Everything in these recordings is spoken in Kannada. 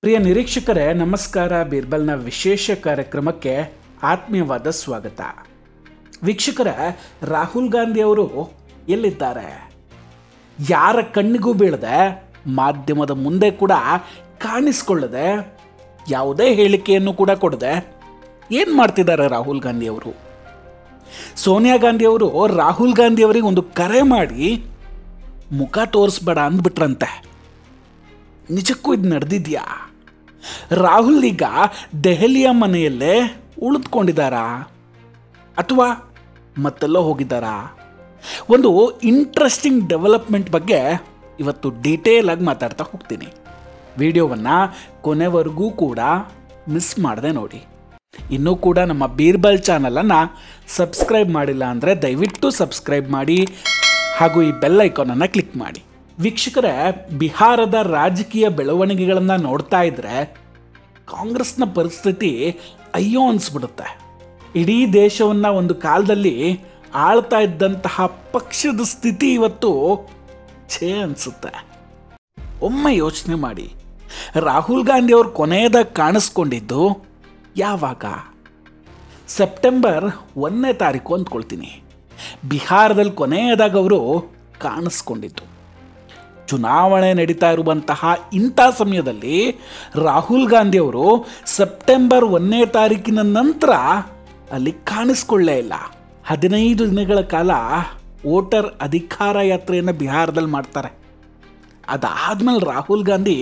ಪ್ರಿಯ ನಿರೀಕ್ಷಕರೇ, ನಮಸ್ಕಾರ. ಬೀರ್ಬಲ್ನ ವಿಶೇಷ ಕಾರ್ಯಕ್ರಮಕ್ಕೆ ಆತ್ಮೀಯವಾದ ಸ್ವಾಗತ. ವೀಕ್ಷಕರೇ, ರಾಹುಲ್ ಗಾಂಧಿ ಅವರು ಎಲ್ಲಿದ್ದಾರೆ? ಯಾರ ಕಣ್ಣಿಗೂ ಬೀಳದೆ, ಮಾಧ್ಯಮದ ಮುಂದೆ ಕೂಡ ಕಾಣಿಸ್ಕೊಳ್ಳದೆ, ಯಾವುದೇ ಹೇಳಿಕೆಯನ್ನು ಕೂಡ ಕೊಡದೆ ಏನು ಮಾಡ್ತಿದ್ದಾರೆ ರಾಹುಲ್ ಗಾಂಧಿ ಅವರು? ಸೋನಿಯಾ ಗಾಂಧಿ ಅವರು ರಾಹುಲ್ ಗಾಂಧಿ ಅವರಿಗೆ ಒಂದು ಕರೆ ಮಾಡಿ ಮುಖ ತೋರಿಸ್ಬೇಡ ಅಂದ್ಬಿಟ್ರಂತೆ. ನಿಜಕ್ಕೂ ಇದು ನಡೆದಿದ್ಯಾ? ರಾಹುಲ್ ಈಗ ದೆಹಲಿಯ ಮನೆಯಲ್ಲೇ ಉಳಿದುಕೊಂಡಿದ್ದಾರಾ ಅಥವಾ ಮತ್ತೆಲ್ಲೋ ಹೋಗಿದ್ದಾರಾ? ಒಂದು ಇಂಟ್ರೆಸ್ಟಿಂಗ್ ಡೆವಲಪ್ಮೆಂಟ್ ಬಗ್ಗೆ ಇವತ್ತು ಡೀಟೇಲ್ ಆಗಿ ಮಾತಾಡ್ತಾ ಹೋಗ್ತೀನಿ. ವಿಡಿಯೋವನ್ನು ಕೊನೆವರೆಗೂ ಕೂಡ ಮಿಸ್ ಮಾಡದೆ ನೋಡಿ. ಇನ್ನೂ ಕೂಡ ನಮ್ಮ ಬೀರ್ಬಲ್ ಚಾನಲನ್ನು ಸಬ್ಸ್ಕ್ರೈಬ್ ಮಾಡಿಲ್ಲ ಅಂದರೆ ದಯವಿಟ್ಟು ಸಬ್ಸ್ಕ್ರೈಬ್ ಮಾಡಿ ಹಾಗೂ ಈ ಬೆಲ್ ಐಕಾನನ್ನು ಕ್ಲಿಕ್ ಮಾಡಿ. ವೀಕ್ಷಕರೇ, ಬಿಹಾರದ ರಾಜಕೀಯ ಬೆಳವಣಿಗೆಗಳನ್ನು ನೋಡ್ತಾ ಇದ್ದರೆ ಕಾಂಗ್ರೆಸ್ನ ಪರಿಸ್ಥಿತಿ ಅಯ್ಯೋ ಅನಿಸ್ಬಿಡುತ್ತೆ. ಇಡೀ ದೇಶವನ್ನು ಒಂದು ಕಾಲದಲ್ಲಿ ಆಳ್ತಾ ಇದ್ದಂತಹ ಪಕ್ಷದ ಸ್ಥಿತಿ ಇವತ್ತು ಛೇ ಅನಿಸುತ್ತೆ. ಒಮ್ಮೆ ಯೋಚನೆ ಮಾಡಿ, ರಾಹುಲ್ ಗಾಂಧಿ ಅವರು ಕೊನೆಯದಾಗಿ ಕಾಣಿಸ್ಕೊಂಡಿದ್ದು ಯಾವಾಗ? ಸೆಪ್ಟೆಂಬರ್ 1ನೇ ತಾರೀಕು ಅಂದ್ಕೊಳ್ತೀನಿ. ಬಿಹಾರದಲ್ಲಿ ಕೊನೆಯದಾಗಿ ಅವರು ಕಾಣಿಸ್ಕೊಂಡಿದ್ದು. ಚುನಾವಣೆ ನಡೀತಾ ಇರುವಂತಹ ಇಂಥ ಸಮಯದಲ್ಲಿ ರಾಹುಲ್ ಗಾಂಧಿ ಅವರು ಸೆಪ್ಟೆಂಬರ್ 1ನೇ ತಾರೀಕಿನ ನಂತರ ಅಲ್ಲಿ ಕಾಣಿಸ್ಕೊಳ್ಳೇ ಇಲ್ಲ. 15 ದಿನಗಳ ಕಾಲ ವೋಟರ್ ಅಧಿಕಾರ ಯಾತ್ರೆಯನ್ನು ಬಿಹಾರದಲ್ಲಿ ಮಾಡ್ತಾರೆ. ಅದಾದ್ಮೇಲೆ ರಾಹುಲ್ ಗಾಂಧಿ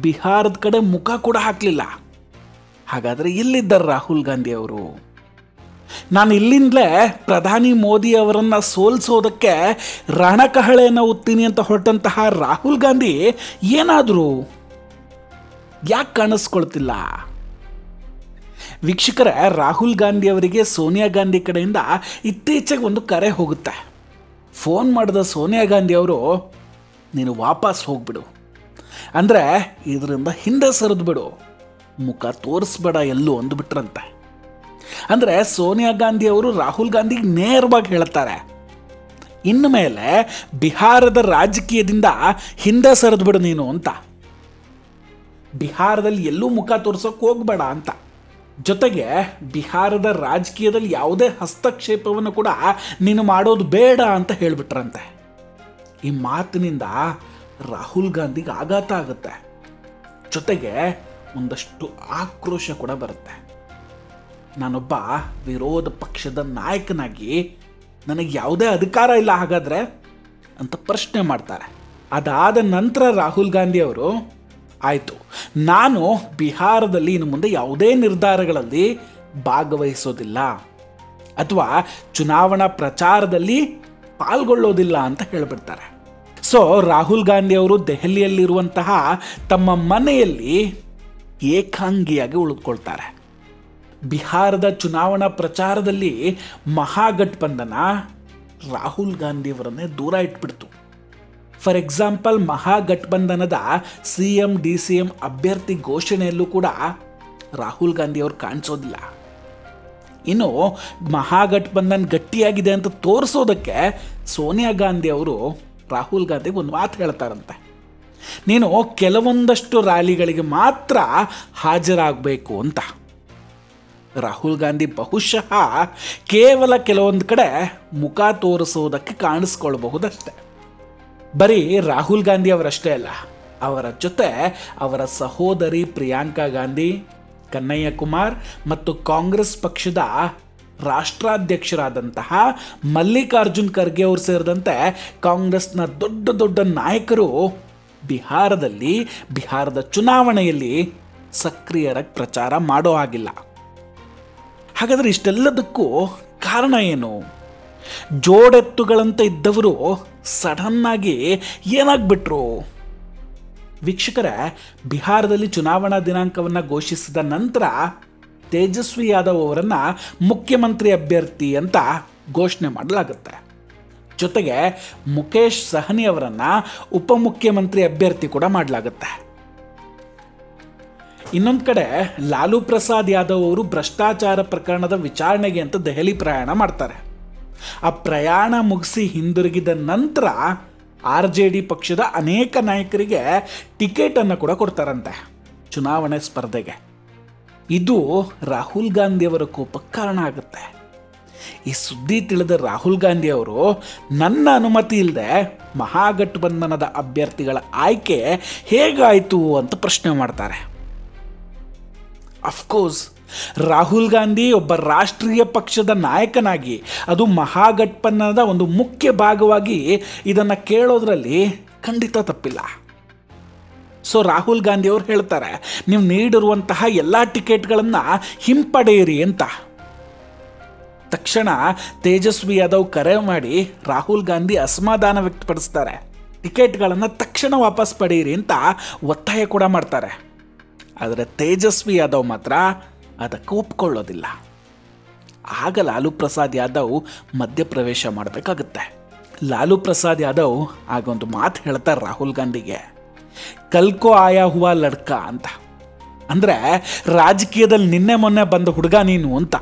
ಬಿಹಾರದ ಕಡೆ ಮುಖ ಕೂಡ ಹಾಕಲಿಲ್ಲ. ಹಾಗಾದರೆ ಎಲ್ಲಿದ್ದಾರೆ ರಾಹುಲ್ ಗಾಂಧಿ ಅವರು? ನಾನು ಇಲ್ಲಿಂದಲೇ ಪ್ರಧಾನಿ ಮೋದಿ ಅವರನ್ನು ಸೋಲಿಸೋದಕ್ಕೆ ರಣಕಹಳೆಯನ್ನು ಒತ್ತೀನಿ ಅಂತ ಹೊರಟಂತಹ ರಾಹುಲ್ ಗಾಂಧಿ ಏನಾದರೂ ಯಾಕೆ ಕಾಣಿಸ್ಕೊಳ್ತಿಲ್ಲ? ವೀಕ್ಷಕರೇ, ರಾಹುಲ್ ಗಾಂಧಿ ಅವರಿಗೆ ಸೋನಿಯಾ ಗಾಂಧಿ ಕಡೆಯಿಂದ ಇತ್ತೀಚೆಗೆ ಒಂದು ಕರೆ ಹೋಗುತ್ತೆ. ಫೋನ್ ಮಾಡಿದ ಸೋನಿಯಾ ಗಾಂಧಿ ಅವರು, ನೀನು ವಾಪಸ್ ಹೋಗ್ಬಿಡು, ಅಂದರೆ ಇದರಿಂದ ಹಿಂದೆ ಸರಿದು ಬಿಡು, ಮುಖ ತೋರಿಸ್ಬೇಡ ಎಲ್ಲೂ ಅಂದುಬಿಟ್ರಂತೆ. ಅಂದರೆ ಸೋನಿಯಾ ಗಾಂಧಿ ಅವರು ರಾಹುಲ್ ಗಾಂಧಿಗೆ ನೇರವಾಗಿ ಹೇಳ್ತಾರೆ, ಇನ್ನು ಮೇಲೆ ಬಿಹಾರದ ರಾಜಕೀಯದಿಂದ ಹಿಂದೆ ಸರಿದು ಬಿಡು ನೀನು ಅಂತ. ಬಿಹಾರದಲ್ಲಿ ಎಲ್ಲೂ ಮುಖ ತೋರಿಸೋಕೆ ಹೋಗ್ಬೇಡ ಅಂತ. ಜೊತೆಗೆ ಬಿಹಾರದ ರಾಜಕೀಯದಲ್ಲಿ ಯಾವುದೇ ಹಸ್ತಕ್ಷೇಪವನ್ನು ಕೂಡ ನೀನು ಮಾಡೋದು ಬೇಡ ಅಂತ ಹೇಳಿಬಿಟ್ರಂತೆ. ಈ ಮಾತಿನಿಂದ ರಾಹುಲ್ ಗಾಂಧಿಗೆ ಆಘಾತ ಆಗುತ್ತೆ. ಜೊತೆಗೆ ಒಂದಷ್ಟು ಆಕ್ರೋಶ ಕೂಡ ಬರುತ್ತೆ. ನಾನೊಬ್ಬ ವಿರೋಧ ಪಕ್ಷದ ನಾಯಕನಾಗಿ ನನಗೆ ಯಾವುದೇ ಅಧಿಕಾರ ಇಲ್ಲ ಹಾಗಾದರೆ ಅಂತ ಪ್ರಶ್ನೆ ಮಾಡ್ತಾರೆ. ಅದಾದ ನಂತರ ರಾಹುಲ್ ಗಾಂಧಿ ಅವರು, ಆಯಿತು, ನಾನು ಬಿಹಾರದಲ್ಲಿ ಇನ್ನು ಮುಂದೆ ಯಾವುದೇ ನಿರ್ಧಾರಗಳಲ್ಲಿ ಭಾಗವಹಿಸೋದಿಲ್ಲ ಅಥವಾ ಚುನಾವಣಾ ಪ್ರಚಾರದಲ್ಲಿ ಪಾಲ್ಗೊಳ್ಳೋದಿಲ್ಲ ಅಂತ ಹೇಳಿಬಿಡ್ತಾರೆ. ಸೊ ರಾಹುಲ್ ಗಾಂಧಿ ಅವರು ದೆಹಲಿಯಲ್ಲಿರುವಂತಹ ತಮ್ಮ ಮನೆಯಲ್ಲಿ ಏಕಾಂಗಿಯಾಗಿ ಉಳಿದುಕೊಳ್ತಾರೆ. ಬಿಹಾರದ ಚುನಾವಣಾ ಪ್ರಚಾರದಲ್ಲಿ ಮಹಾಗಠಬಂಧನ ರಾಹುಲ್ ಗಾಂಧಿಯವರನ್ನೇ ದೂರ ಇಟ್ಬಿಡ್ತು. ಫಾರ್ ಎಕ್ಸಾಂಪಲ್, ಮಹಾಗಠಬಂಧನದ CM DCM ಅಭ್ಯರ್ಥಿ ಘೋಷಣೆಯಲ್ಲೂ ಕೂಡ ರಾಹುಲ್ ಗಾಂಧಿಯವರು ಕಾಣಿಸೋದಿಲ್ಲ. ಇನ್ನು ಮಹಾಗಠಬಂಧನ್ ಗಟ್ಟಿಯಾಗಿದೆ ಅಂತ ತೋರಿಸೋದಕ್ಕೆ ಸೋನಿಯಾ ಗಾಂಧಿ ಅವರು ರಾಹುಲ್ ಗಾಂಧಿಗೆ ಒಂದು ಮಾತು ಹೇಳ್ತಾರಂತೆ, ನೀನು ಕೆಲವೊಂದಷ್ಟು ರ್ಯಾಲಿಗಳಿಗೆ ಮಾತ್ರ ಹಾಜರಾಗಬೇಕು ಅಂತ. ರಾಹುಲ್ ಗಾಂಧಿ ಬಹುಶಃ ಕೇವಲ ಕೆಲವೊಂದು ಕಡೆ ಮುಖ ತೋರಿಸೋದಕ್ಕೆ ಕಾಣಿಸ್ಕೊಳ್ಬಹುದಷ್ಟೆ. ಬರೀ ರಾಹುಲ್ ಗಾಂಧಿ ಅವರಷ್ಟೇ ಅಲ್ಲ, ಅವರ ಜೊತೆ ಅವರ ಸಹೋದರಿ ಪ್ರಿಯಾಂಕಾ ಗಾಂಧಿ, ಕನ್ನಯ್ಯ ಕುಮಾರ್ ಮತ್ತು ಕಾಂಗ್ರೆಸ್ ಪಕ್ಷದ ರಾಷ್ಟ್ರಾಧ್ಯಕ್ಷರಾದಂತಹ ಮಲ್ಲಿಕಾರ್ಜುನ್ ಖರ್ಗೆ ಅವರು ಸೇರಿದಂತೆ ಕಾಂಗ್ರೆಸ್ನ ದೊಡ್ಡ ದೊಡ್ಡ ನಾಯಕರು ಬಿಹಾರದ ಚುನಾವಣೆಯಲ್ಲಿ ಸಕ್ರಿಯರಾಗಿ ಪ್ರಚಾರ ಮಾಡೋ ಹಾಗಿಲ್ಲ. ಹಾಗಾದರೆ ಇಷ್ಟೆಲ್ಲದಕ್ಕೂ ಕಾರಣ ಏನು? ಜೋಡೆತ್ತುಗಳಂತೆ ಇದ್ದವರು ಸಡನ್ನಾಗಿ ಏನಾಗ್ಬಿಟ್ರು? ವೀಕ್ಷಕರೇ, ಬಿಹಾರದಲ್ಲಿ ಚುನಾವಣಾ ದಿನಾಂಕವನ್ನು ಘೋಷಿಸಿದ ನಂತರ ತೇಜಸ್ವಿ ಯಾದವ್ ಅವರನ್ನು ಮುಖ್ಯಮಂತ್ರಿ ಅಭ್ಯರ್ಥಿ ಅಂತ ಘೋಷಣೆ ಮಾಡಲಾಗುತ್ತೆ. ಜೊತೆಗೆ ಮುಖೇಶ್ ಸಹನಿ ಅವರನ್ನು ಉಪಮುಖ್ಯಮಂತ್ರಿ ಅಭ್ಯರ್ಥಿ ಕೂಡ ಮಾಡಲಾಗುತ್ತೆ. ಇನ್ನೊಂದು ಕಡೆ ಲಾಲೂ ಪ್ರಸಾದ್ ಯಾದವ್ ಅವರು ಭ್ರಷ್ಟಾಚಾರ ಪ್ರಕರಣದ ವಿಚಾರಣೆಗೆ ಅಂತ ದೆಹಲಿ ಪ್ರಯಾಣ ಮಾಡ್ತಾರೆ. ಆ ಪ್ರಯಾಣ ಮುಗಿಸಿ ಹಿಂದಿರುಗಿದ ನಂತರ RJD ಪಕ್ಷದ ಅನೇಕ ನಾಯಕರಿಗೆ ಟಿಕೆಟನ್ನು ಕೂಡ ಕೊಡ್ತಾರಂತೆ. ಚುನಾವಣೆ ಸ್ಪರ್ಧೆಗೆ. ಇದು ರಾಹುಲ್ ಗಾಂಧಿಯವರ ಕೋಪಕ್ಕೆ ಕಾರಣ ಆಗುತ್ತೆ. ಈ ಸುದ್ದಿ ತಿಳಿದ ರಾಹುಲ್ ಗಾಂಧಿ ಅವರು ನನ್ನ ಅನುಮತಿ ಇಲ್ಲದೆ ಮಹಾಗಠಬಂಧನದ ಅಭ್ಯರ್ಥಿಗಳ ಆಯ್ಕೆ ಹೇಗಾಯಿತು ಅಂತ ಪ್ರಶ್ನೆ ಮಾಡ್ತಾರೆ. ಅಫ್ಕೋರ್ಸ್ ರಾಹುಲ್ ಗಾಂಧಿ ಒಬ್ಬ ರಾಷ್ಟ್ರೀಯ ಪಕ್ಷದ ನಾಯಕನಾಗಿ, ಅದು ಮಹಾಗಠಬಂಧನದ ಒಂದು ಮುಖ್ಯ ಭಾಗವಾಗಿ ಇದನ್ನು ಕೇಳೋದ್ರಲ್ಲಿ ಖಂಡಿತ ತಪ್ಪಿಲ್ಲ. ಸೊ ರಾಹುಲ್ ಗಾಂಧಿ ಅವರು ಹೇಳ್ತಾರೆ, ನೀವು ನೀಡಿರುವಂತಹ ಎಲ್ಲ ಟಿಕೆಟ್ಗಳನ್ನು ಹಿಂಪಡೆಯಿರಿ ಅಂತ. ತಕ್ಷಣ ತೇಜಸ್ವಿ ಯಾದವ್ ಕರೆ ಮಾಡಿ ರಾಹುಲ್ ಗಾಂಧಿ ಅಸಮಾಧಾನ ವ್ಯಕ್ತಪಡಿಸ್ತಾರೆ. ಟಿಕೆಟ್ಗಳನ್ನು ತಕ್ಷಣ ವಾಪಸ್ ಪಡೆಯಿರಿ ಅಂತ ಒತ್ತಾಯ ಕೂಡ ಮಾಡ್ತಾರೆ. ಆದರೆ ತೇಜಸ್ವಿ ಯಾದವ್ ಮಾತ್ರ ಅದಕ್ಕೆ ಒಪ್ಕೊಳ್ಳೋದಿಲ್ಲ. ಆಗ ಲಾಲೂ ಪ್ರಸಾದ್ ಯಾದವ್ ಮಧ್ಯಪ್ರವೇಶ ಮಾಡಬೇಕಾಗುತ್ತೆ. ಲಾಲೂ ಪ್ರಸಾದ್ ಯಾದವ್ ಆಗೊಂದು ಮಾತು ಹೇಳ್ತಾರೆ ರಾಹುಲ್ ಗಾಂಧಿಗೆ, ಕಲ್ಕೋ ಆಯಾ ಹುವಾ ಲಡ್ಕ ಅಂತ. ಅಂದರೆ ರಾಜಕೀಯದಲ್ಲಿ ನಿನ್ನೆ ಮೊನ್ನೆ ಬಂದ ಹುಡುಗ ನೀನು ಅಂತ.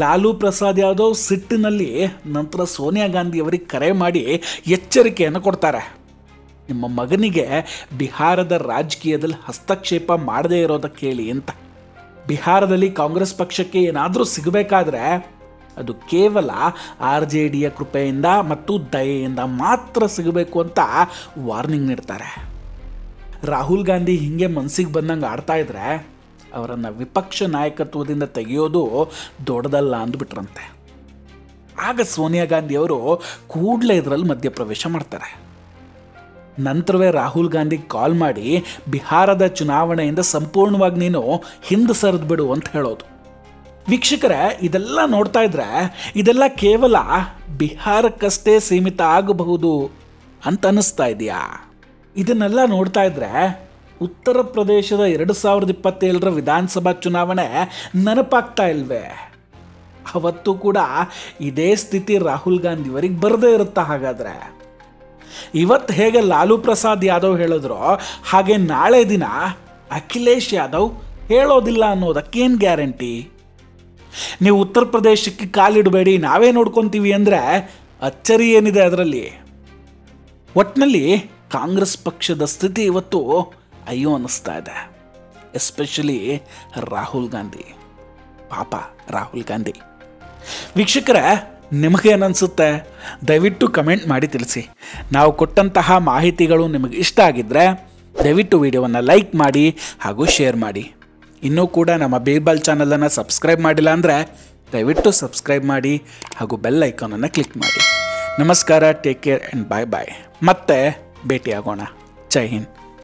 ಲಾಲೂ ಪ್ರಸಾದ್ ಯಾದವ್ ಸಿಟ್ಟಿನಲ್ಲಿ ನಂತರ ಸೋನಿಯಾ ಗಾಂಧಿ ಅವರಿಗೆ ಕರೆ ಮಾಡಿ ಎಚ್ಚರಿಕೆಯನ್ನು ಕೊಡ್ತಾರೆ. ನಿಮ್ಮ ಮಗನಿಗೆ ಬಿಹಾರದ ರಾಜಕೀಯದಲ್ಲಿ ಹಸ್ತಕ್ಷೇಪ ಮಾಡದೇ ಇರೋದಕ್ಕೆ ಹೇಳಿ ಅಂತ. ಬಿಹಾರದಲ್ಲಿ ಕಾಂಗ್ರೆಸ್ ಪಕ್ಷಕ್ಕೆ ಏನಾದರೂ ಸಿಗಬೇಕಾದ್ರೆ ಅದು ಕೇವಲ RJDಯ ಕೃಪೆಯಿಂದ ಮತ್ತು ದಯೆಯಿಂದ ಮಾತ್ರ ಸಿಗಬೇಕು ಅಂತ ವಾರ್ನಿಂಗ್ ನೀಡ್ತಾರೆ. ರಾಹುಲ್ ಗಾಂಧಿ ಹೀಗೆ ಮನಸ್ಸಿಗೆ ಬಂದಂಗೆ ಆಡ್ತಾ ಇದ್ರೆ ಅವರನ್ನು ವಿಪಕ್ಷ ನಾಯಕತ್ವದಿಂದ ತೆಗೆಯೋದು ದೊಡ್ಡದಲ್ಲ ಅಂದ್ಬಿಟ್ರಂತೆ. ಆಗ ಸೋನಿಯಾ ಗಾಂಧಿ ಅವರು ಕೂಡಲೇ ಇದರಲ್ಲಿ ಮಧ್ಯಪ್ರವೇಶ ಮಾಡ್ತಾರೆ. ನಂತರವೇ ರಾಹುಲ್ ಗಾಂಧಿ ಕಾಲ್ ಮಾಡಿ ಬಿಹಾರದ ಚುನಾವಣೆಯಿಂದ ಸಂಪೂರ್ಣವಾಗಿ ನೀನು ಹಿಂದೆ ಸರಿದು ಬಿಡು ಅಂತ ಹೇಳೋದು. ವೀಕ್ಷಕರೇ, ಇದೆಲ್ಲ ನೋಡ್ತಾ ಇದ್ರೆ ಇದೆಲ್ಲ ಕೇವಲ ಬಿಹಾರಕ್ಕಷ್ಟೇ ಸೀಮಿತ ಆಗಬಹುದು ಅಂತ ಅನ್ನಿಸ್ತಾ ಇದೆಯಾ? ಇದನ್ನೆಲ್ಲ ನೋಡ್ತಾ ಇದ್ರೆ ಉತ್ತರ ಪ್ರದೇಶದ 2027 ವಿಧಾನಸಭಾ ಚುನಾವಣೆ ನೆನಪಾಗ್ತಾ ಇಲ್ವೇ? ಅವತ್ತು ಕೂಡ ಇದೇ ಸ್ಥಿತಿ ರಾಹುಲ್ ಗಾಂಧಿಯವರಿಗೆ ಬರದೇ ಇರುತ್ತಾ? ಹಾಗಾದರೆ ಇವತ್ತು ಹೇಗೆ ಲಾಲೂ ಪ್ರಸಾದ್ ಯಾದವ್ ಹೇಳಿದ್ರು ಹಾಗೆ ನಾಳೆ ದಿನ ಅಖಿಲೇಶ್ ಯಾದವ್ ಹೇಳೋದಿಲ್ಲ ಅನ್ನೋದಕ್ಕೇನು ಗ್ಯಾರಂಟಿ? ನೀವು ಉತ್ತರ ಪ್ರದೇಶಕ್ಕೆ ಕಾಲಿಡಬೇಡಿ, ನಾವೇ ನೋಡ್ಕೊತೀವಿ ಅಂದರೆ ಅಚ್ಚರಿ ಏನಿದೆ ಅದರಲ್ಲಿ? ಒಟ್ಟಿನಲ್ಲಿ ಕಾಂಗ್ರೆಸ್ ಪಕ್ಷದ ಸ್ಥಿತಿ ಇವತ್ತು ಅಯ್ಯೋ ಅನ್ನಿಸ್ತಾ ಇದೆ. ಎಸ್ಪೆಷಲಿ ರಾಹುಲ್ ಗಾಂಧಿ, ಪಾಪ ರಾಹುಲ್ ಗಾಂಧಿ. ವೀಕ್ಷಕರೇ, ನಿಮಗೇನನ್ಸುತ್ತೆ? ದಯವಿಟ್ಟು ಕಮೆಂಟ್ ಮಾಡಿ ತಿಳಿಸಿ. ನಾವು ಕೊಟ್ಟಂತಹ ಮಾಹಿತಿಗಳು ನಿಮಗೆ ಇಷ್ಟ ಆಗಿದ್ದರೆ ದಯವಿಟ್ಟು ವಿಡಿಯೋವನ್ನು ಲೈಕ್ ಮಾಡಿ ಹಾಗೂ ಶೇರ್ ಮಾಡಿ. ಇನ್ನೂ ಕೂಡ ನಮ್ಮ ಬೀರ್ಬಲ್ ಚಾನಲನ್ನು ಸಬ್ಸ್ಕ್ರೈಬ್ ಮಾಡಿಲ್ಲ ಅಂದರೆ ದಯವಿಟ್ಟು ಸಬ್ಸ್ಕ್ರೈಬ್ ಮಾಡಿ ಹಾಗೂ ಬೆಲ್ ಐಕಾನನ್ನು ಕ್ಲಿಕ್ ಮಾಡಿ. ನಮಸ್ಕಾರ, ಟೇಕ್ ಕೇರ್ ಆ್ಯಂಡ್ ಬಾಯ್ ಬಾಯ್. ಮತ್ತೆ ಭೇಟಿಯಾಗೋಣ. ಜೈ ಹಿಂದ್.